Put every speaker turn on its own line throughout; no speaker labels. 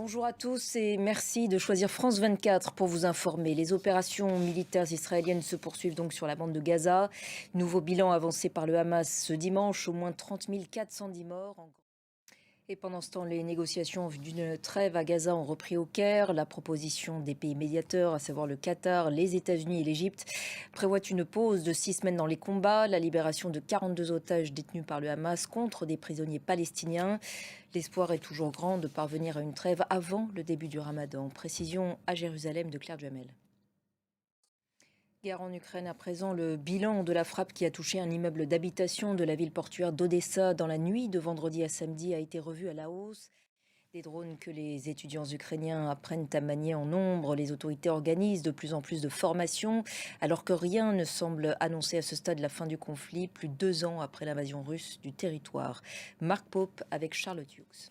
Bonjour à tous et merci de choisir France 24 pour vous informer. Les opérations militaires israéliennes se poursuivent donc sur la bande de Gaza. Nouveau bilan avancé par le Hamas ce dimanche, au moins 30 410 morts. Et pendant ce temps, les négociations en vue d'une trêve à Gaza ont repris au Caire. La proposition des pays médiateurs, à savoir le Qatar, les États-Unis et l'Égypte, prévoit une pause de 6 semaines dans les combats, la libération de 42 otages détenus par le Hamas contre des prisonniers palestiniens. L'espoir est toujours grand de parvenir à une trêve avant le début du Ramadan. Précision à Jérusalem de Claire Duhamel. Guerre en Ukraine à présent, le bilan de la frappe qui a touché un immeuble d'habitation de la ville portuaire d'Odessa dans la nuit de vendredi à samedi a été revu à la hausse. Des drones que les étudiants ukrainiens apprennent à manier en nombre. Les autorités organisent de plus en plus de formations, alors que rien ne semble annoncer à ce stade la fin du conflit, plus de 2 ans après l'invasion russe du territoire. Marc Pope avec Charlotte Hughes.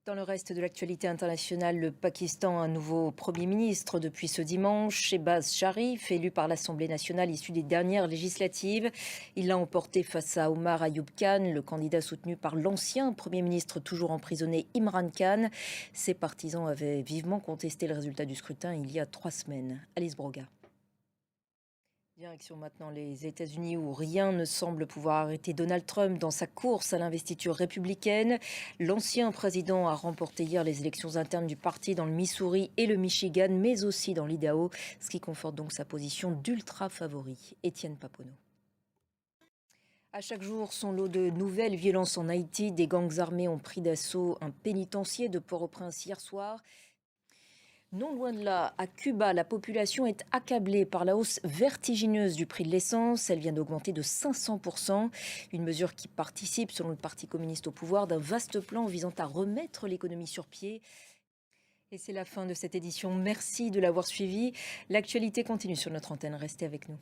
Dans le reste de l'actualité internationale, le Pakistan a un nouveau Premier ministre depuis ce dimanche. Shehbaz Sharif, élu par l'Assemblée nationale issu des dernières législatives. Il l'a emporté face à Omar Ayub Khan, le candidat soutenu par l'ancien Premier ministre toujours emprisonné Imran Khan. Ses partisans avaient vivement contesté le résultat du scrutin il y a 3 semaines. Alice Broga. Direction maintenant les États-Unis où rien ne semble pouvoir arrêter Donald Trump dans sa course à l'investiture républicaine. L'ancien président a remporté hier les élections internes du parti dans le Missouri et le Michigan, mais aussi dans l'Idaho, ce qui conforte donc sa position d'ultra favori. Étienne Papono. À chaque jour, son lot de nouvelles violences en Haïti. Des gangs armés ont pris d'assaut un pénitencier de Port-au-Prince hier soir. Non loin de là, à Cuba, la population est accablée par la hausse vertigineuse du prix de l'essence. Elle vient d'augmenter de 500%. Une mesure qui participe, selon le Parti communiste au pouvoir, d'un vaste plan visant à remettre l'économie sur pied. Et c'est la fin de cette édition. Merci de l'avoir suivi. L'actualité continue sur notre antenne. Restez avec nous.